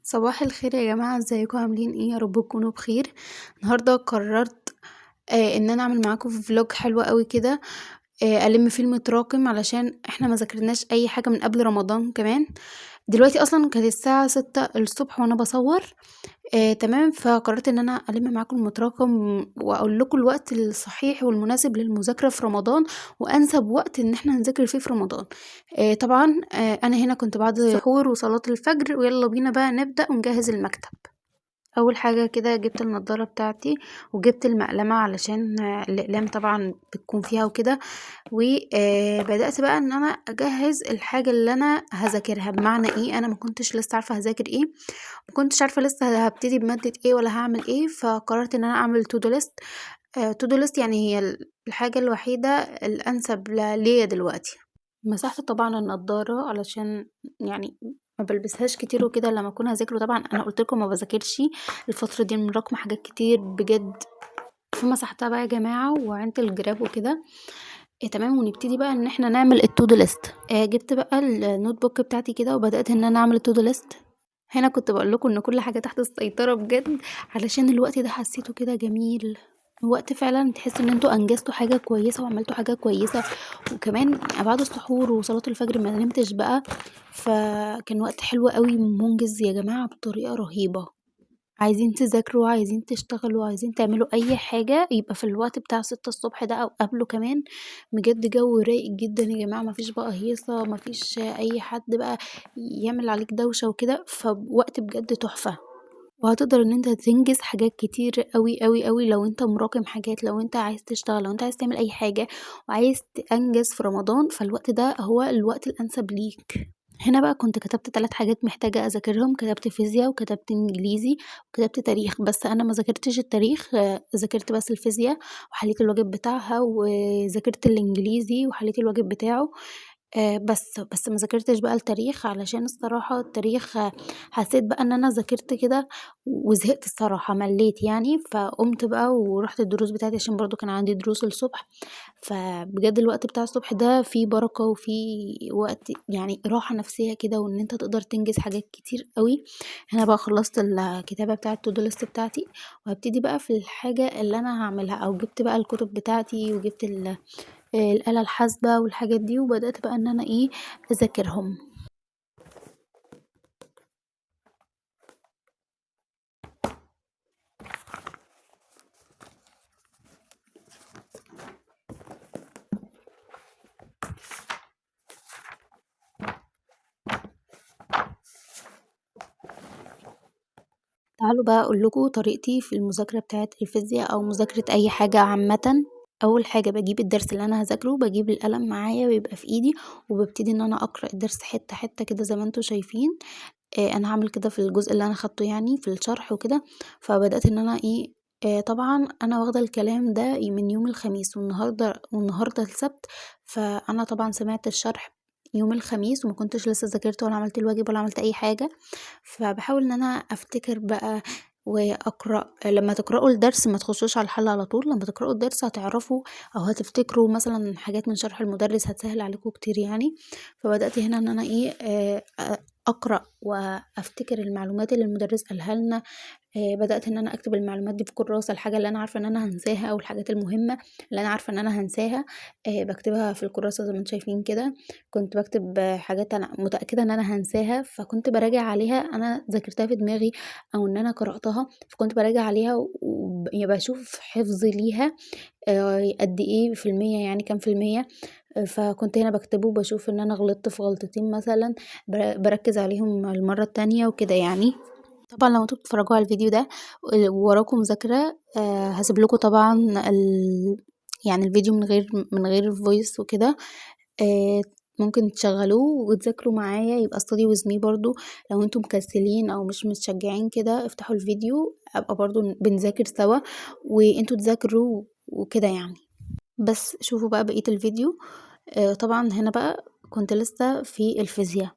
صباح الخير يا جماعة، ازيكم عاملين ايه؟ يا رب تكونوا بخير. النهارده قررت ان انا اعمل معاكم فلوج حلو قوي كده. الم فيه المتراكم علشان احنا ما ذاكرناش اي حاجة من قبل رمضان كمان. دلوقتي اصلا كانت الساعة 6 الصبح وانا بصور. تمام، فقررت ان انا الم معاكم المتراكم واقول لكم الوقت الصحيح والمناسب للمذاكرة في رمضان، وانسب وقت ان احنا نذاكر فيه في رمضان. طبعا انا هنا كنت بعد السحور وصلاة الفجر، ويلا بينا بقى نبدأ ونجهز المكتب. اول حاجه كده جبت النضاره بتاعتي، وجبت المقلمه علشان الاقلام طبعا بتكون فيها وكده. وبدات بقى ان انا اجهز الحاجه اللي انا هذاكرها. بمعنى ايه؟ انا ما كنتش لسه عارفه هذاكر ايه، ما كنتش عارفه لسه هبتدي بماده ايه ولا هعمل ايه، فقررت ان انا اعمل تو دو ليست. تو دو ليست يعني هي الحاجه الوحيده الانسب ليا دلوقتي. مسحت طبعًا النضارة علشان يعني ما بالبسهاش كتير وكده لمّا أكون هاذاكر، وطبعًا أنا قُلت لكم ما باذاكرش الفترة دي، مراكمة حاجات كتير بجد. فمسحتها بقى يا جماعة وعِنت الجراب وكده. تمام، ونبتدي بقى إن إحنا نعمل الto do list. جِبت بقى الnotebook بتاعتي كده وبدأت إن أنا أعمل الto do list. هنا كنت باقول لكم إن كل حاجة تحت السيطرة بجد، علشان الوقت ده حسيته كده جميل، وقت فعلًا تحسوا إن أنتم أنجزتوا حاجة كويسة وعملتوا حاجة كويسة. وكمان بعد السحور وصلاة الفجر ما نمتش بقى، فكان وقت حلو أوي ومنجز يا جماعة بطريقة رهيبة. عايزين تذاكروا، عايزين تشتغلوا، عايزين تعملوا أي حاجة، يبقى في الوقت بتاع 6 الصبح ده أو قبله كمان. بجد جو رايق جدًا يا جماعة، ما فيش بقى هيصة، ما فيش أي حد بقى يعمل عليك دوشة وكده، فوقت بجد تحفة. وهتقدر إن أنت تنجز حاجات كتير أوي، أوي، أوي لو أنت مراكم حاجات، لو أنت عايز تشتغل، لو أنت عايز تعمل أي حاجة وعايز تنجز في رمضان، فالوقت ده هو الوقت الأنسب ليك. هنا بقى كنت كتبت 3 حاجات محتاجة أذاكرهم، كتبت فيزيا وكتبت إنجليزي وكتبت تاريخ. بس أنا ما ذاكرتش التاريخ، ذاكرت بس الفيزيا وحليت الواجب بتاعها، وذاكرت الإنجليزي وحليت الواجب بتاعه. بس ما ذاكرتش بقى التاريخ، علشان الصراحة التاريخ حسيت بقى إن أنا ذاكرت كده وزهقت الصراحة، ملّيت يعني. فقُمت بقى ورُحت الدروس بتاعتي عشان برضه كان عندي دروس الصبح. فبجد الوقت بتاع الصبح ده فيه بركة وفيه وقت يعني راحة نفسية كده، وإن أنت تقدر تنجز حاجات كتير أوي. هنا بقى خلّصت الكتابة بتاعة الTo do list بتاعتي، وهابتدي بقى في الحاجة اللي أنا هاعملها، أو جِبت بقى الكتب بتاعتي وجِبت الآلة الحاسبة والحاجات دي، وبدأت بقى إن أنا أذاكرهم. تعالوا بقى أقول لكم طريقتي في المذاكرة بتاعة الفيزيا أو مذاكرة أي حاجة عامةً. أول حاجة باجيب الدرس اللي أنا هاذاكره، باجيب القلم معايا ويبقى في إيدي، وبابتدي إن أنا أقرأ الدرس حتة، حتة كده زي ما أنتم شايفين. أنا هاعمل كده في الجزء اللي أنا خدته يعني في الشرح وكده. فبدأت إن أنا طبعًا أنا واخدة الكلام ده من يوم الخميس، والنهارده السبت. فأنا طبعًا سمعت الشرح يوم الخميس وما كنتش لسه ذاكرت ولا عملت الواجب ولا عملت أي حاجة. فباحاول إن أنا أفتكر بقى وأقرأ. لمّا تقرأوا الدرس ما تخشوش على الحل على طول، لمّا تقرأوا الدرس هتعرفوا أو هتفتكروا مثلًا حاجات من شرح المدرس، هتسهِّل عليكم كتير يعني. فبدأت هنا إن أنا أقرأ وأفتكر المعلومات اللي المدرس قالها لنا. بدأت إن أنا أكتب المعلومات دي في كراسة، الحاجة اللي أنا عارفة إن أنا هانساها أو الحاجات المهمة اللي أنا عارفة إن أنا هانساها. باكتبها في الكراسة زي ما أنتم شايفين كده. كنت باكتب حاجات أنا متأكدة إن أنا هانساها، فكنت باراجع عليها أنا ذاكرتها في دماغي أو إن أنا قرأتها، فكنت باراجع عليها يعني باشوف حفظي ليها قد إيه في المِيّة، يعني كام في المِيّة. فكنت هنا باكتبه وباشوف إن أنا غلطت في غلطتين مثلًا، باركّز عليهم المرّة التانية وكده يعني. طبعًا لو أنتم بتتفرّجوا على الفيديو ده ووراكم مذاكرة، هاسيب لكم طبعًا يعني الفيديو من غير voice وكده. آآ ممكن تشغّلوه وتذاكروا معايا، يبقى study with me برضه. لو أنتم مكسّلين أو مش متشجّعين كده، افتحوا الفيديو، أبقى برضه بنذاكر سوا وأنتم تذاكروا وكده يعني. بس شوفوا بقى بقية الفيديو. طبعًا هنا بقى كنت لسه في الفيزيا.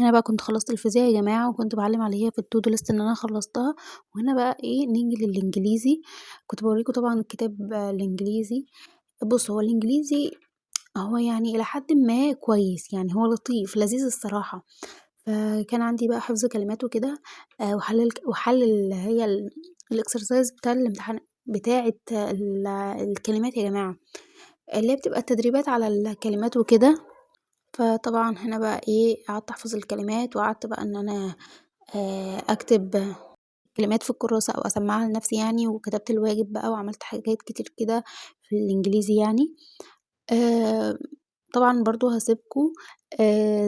هنا بقى كنت خلّصت الفيزيا يا جماعة، وكنت باعلّم عليها في الTo do list إن أنا خلّصتها، وهنا بقى إيه نيجي للإنجليزي، كنت باورّيكم طبعًا الكتاب الإنجليزي. بُص هو الإنجليزي هو يعني إلى حدٍ ما كويس، يعني هو لطيف، لذيذ الصراحة. فكان عندي بقى حفظ كلمات وكده وحَل اللي هي الexercise بتاع الامتحان بتاعة الكلمات يا جماعة، اللي هي بتبقى التدريبات على الكلمات وكده. فطبعًا هنا بقى إيه، قعدت أحفظ الكلمات وقعدت بقى إن أنا أكتب كلمات في الكراسة أو أسمّعها لنفسي يعني، وكتبت الواجب بقى وعملت حاجات كتير كده في الإنجليزي يعني. آآ طبعًا برضه هاسيبكم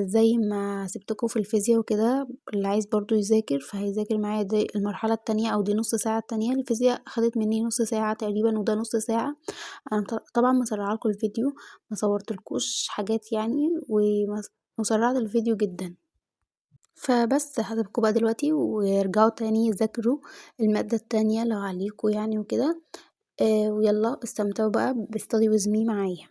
زي ما سِبتكم في الفيزيا وكده، اللي عايز برضه يذاكر فهيذاكر معايا دي المرحلة التانية أو دي نُص ساعة التانية، الفيزيا أخدت منّي نُص ساعة تقريبًا وده نُص ساعة. أنا طبعًا مسرّعة لكم الفيديو، ما صوّرتلكوش حاجات يعني وسرّعت الفيديو جدًا. فبس هاسيبكم بقى دلوقتي وارجعوا تاني ذاكروا المادة التانية لو عليكم يعني وكده، ويالّا استمتعوا بقى بstudy with me معايا.